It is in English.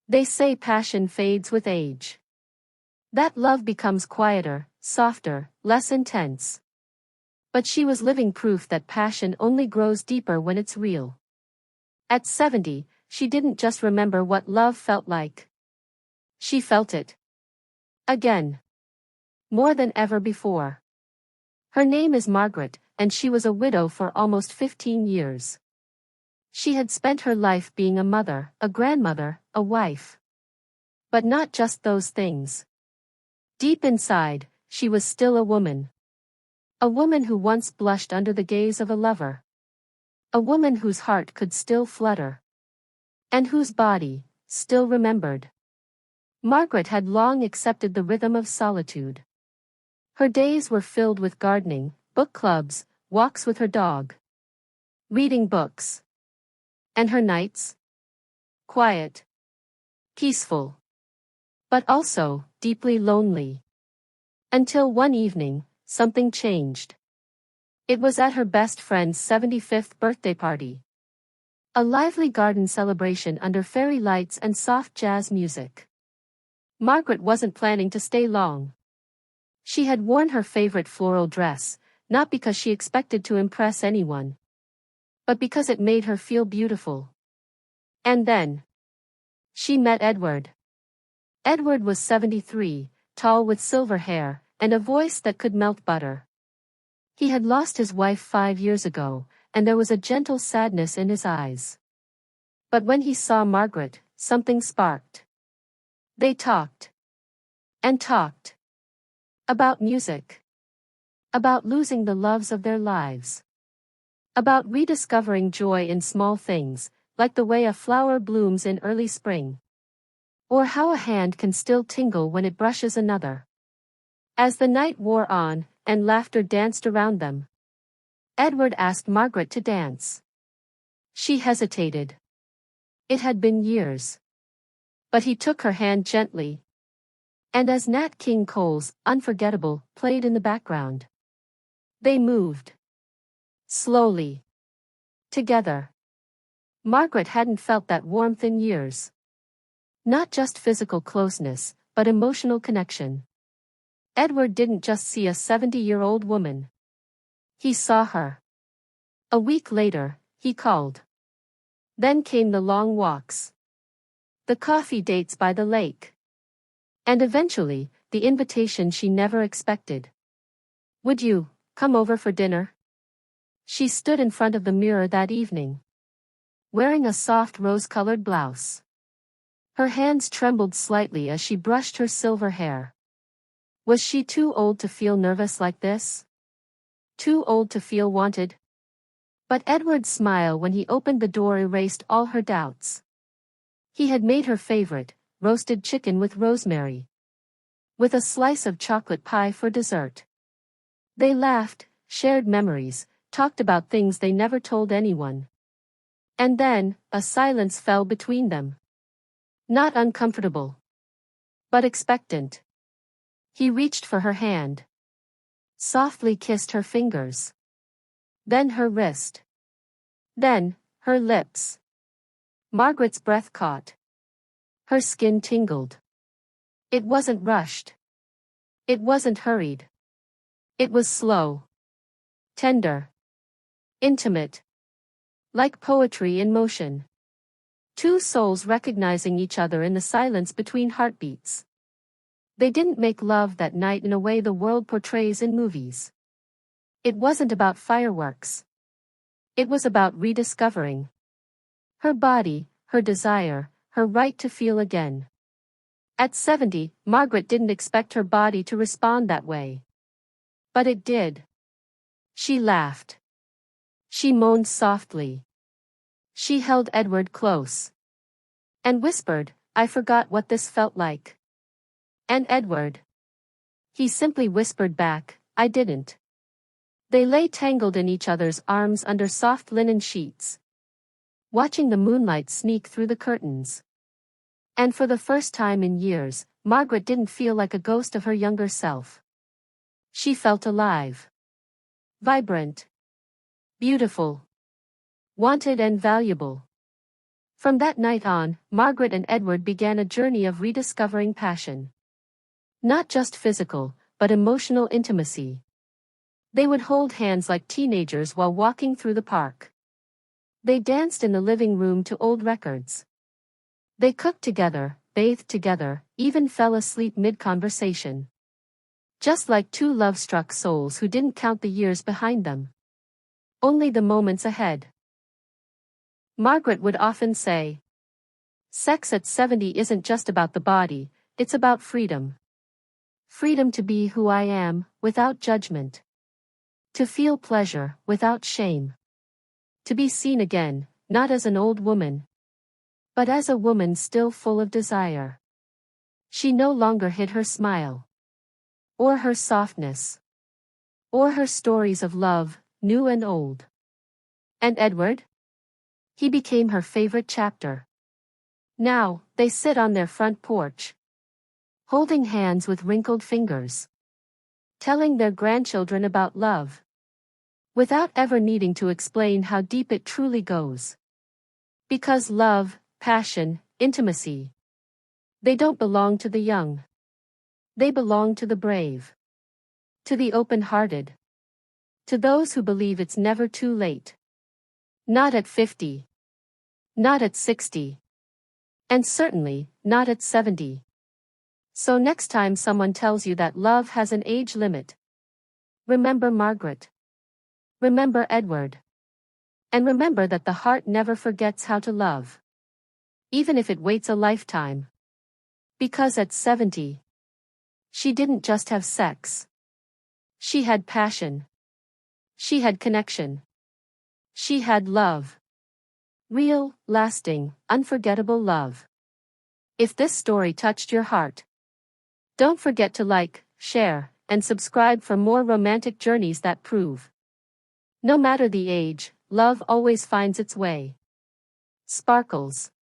They say passion fades with age. That love becomes quieter, softer, less intense. But she was living proof that passion only grows deeper when it's real. At 70, she didn't just remember what love felt like. She felt it. Again. More than ever before. Her name is Margaret, and she was a widow for almost 15 years. She had spent her life being a mother, a grandmother, a wife. But not just those things. Deep inside, she was still a woman. A woman who once blushed under the gaze of a lover. A woman whose heart could still flutter. And whose body still remembered. Margaret had long accepted the rhythm of solitude. Her days were filled with gardening, book clubs, walks with her dog. Reading books. And her nights? Quiet. Peaceful. But also, deeply lonely. Until one evening, something changed. It was at her best friend's 75th birthday party. A lively garden celebration under fairy lights and soft jazz music. Margaret wasn't planning to stay long. She had worn her favorite floral dress, not because she expected to impress anyone, but because it made her feel beautiful. And then she met Edward. Edward was 73, tall with silver hair, and a voice that could melt butter. He had lost his wife 5 years ago, and there was a gentle sadness in his eyes. But when he saw Margaret, something sparked. They talked. And talked. About music. About losing the loves of their lives. About rediscovering joy in small things, like the way a flower blooms in early spring. Or how a hand can still tingle when it brushes another. As the night wore on, and laughter danced around them, Edward asked Margaret to dance. She hesitated. It had been years. But he took her hand gently. And as Nat King Cole's Unforgettable played in the background, they moved. Slowly. Together. Margaret hadn't felt that warmth in years. Not just physical closeness, but emotional connection. Edward didn't just see a 70-year-old woman. He saw her. A week later, he called. Then came the long walks. The coffee dates by the lake. And eventually, the invitation she never expected. Would you come over for dinner? She stood in front of the mirror that evening, wearing a soft rose-colored blouse. Her hands trembled slightly as she brushed her silver hair. Was she too old to feel nervous like this? Too old to feel wanted? But Edward's smile when he opened the door erased all her doubts. He had made her favorite, roasted chicken with rosemary. With a slice of chocolate pie for dessert. They laughed, shared memories, talked about things they never told anyone. And then, a silence fell between them. Not uncomfortable. But expectant. He reached for her hand. Softly kissed her fingers. Then her wrist. Then, her lips. Margaret's breath caught. Her skin tingled. It wasn't rushed. It wasn't hurried. It was slow. Tender. Intimate. Like poetry in motion. Two souls recognizing each other in the silence between heartbeats. They didn't make love that night in a way the world portrays in movies. It wasn't about fireworks. It was about rediscovering her body, her desire, her right to feel again. At 70, Margaret didn't expect her body to respond that way. But it did. She laughed. She moaned softly. She held Edward close. And whispered, I forgot what this felt like. And Edward. He simply whispered back, I didn't. They lay tangled in each other's arms under soft linen sheets, watching the moonlight sneak through the curtains. And for the first time in years, Margaret didn't feel like a ghost of her younger self. She felt alive. Vibrant. Beautiful. Wanted and valuable. From that night on, Margaret and Edward began a journey of rediscovering passion. Not just physical, but emotional intimacy. They would hold hands like teenagers while walking through the park. They danced in the living room to old records. They cooked together, bathed together, even fell asleep mid-conversation. Just like two love-struck souls who didn't count the years behind them. Only the moments ahead. Margaret would often say, "Sex at 70 isn't just about the body, it's about freedom. Freedom to be who I am, without judgment. To feel pleasure, without shame. To be seen again, not as an old woman, but as a woman still full of desire." She no longer hid her smile. Or her softness. Or her stories of love, new and old. And Edward? He became her favorite chapter. Now, they sit on their front porch, holding hands with wrinkled fingers, telling their grandchildren about love, without ever needing to explain how deep it truly goes. Because love, passion, intimacy, they don't belong to the young. They belong to the brave. To the open-hearted. To those who believe it's never too late. Not at 50. Not at 60. And certainly, not at 70. So next time someone tells you that love has an age limit, remember Margaret. Remember Edward. And remember that the heart never forgets how to love. Even if it waits a lifetime. Because at 70, she didn't just have sex. She had passion. She had connection. She had love. Real, lasting, unforgettable love. If this story touched your heart, don't forget to like, share, and subscribe for more romantic journeys that prove. No matter the age, love always finds its way. Sparkles.